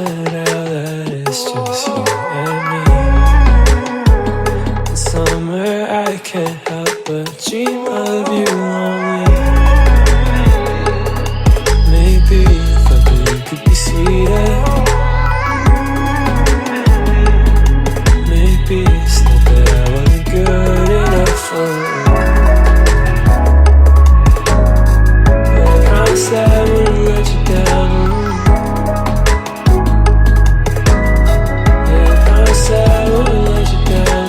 it out that it's just you and me. In summer I can't help but dream of you only. Maybe I thought that you could be sweeter. Maybe it's not that I wasn't good enough for you. But I promise that I wouldn't let you down. Yeah, I promise that I wouldn't let you down.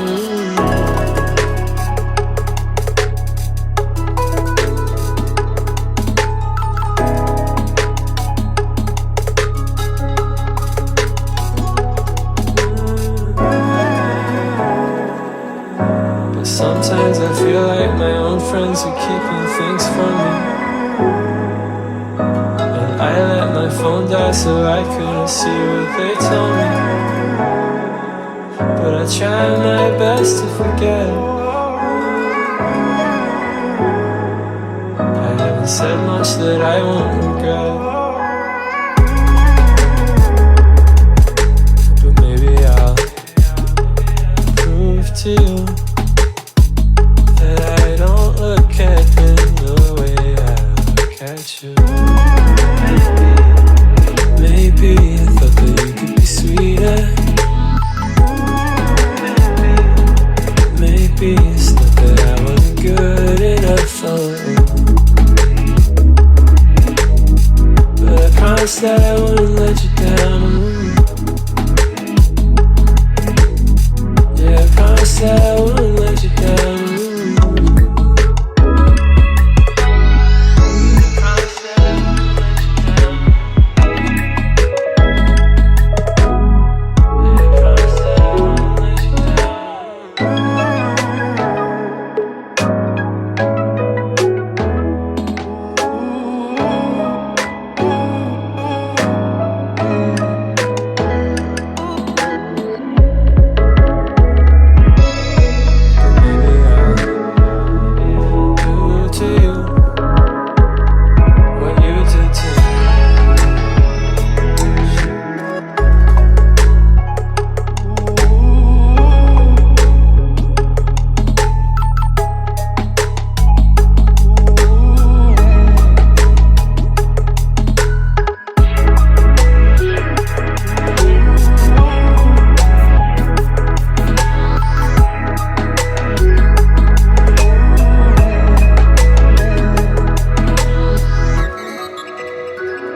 But sometimes I feel like my own friends are keeping things from me. And I let my phone die so I couldn't see what they told me. But I try my best to forget. I haven't said much that I won't regret.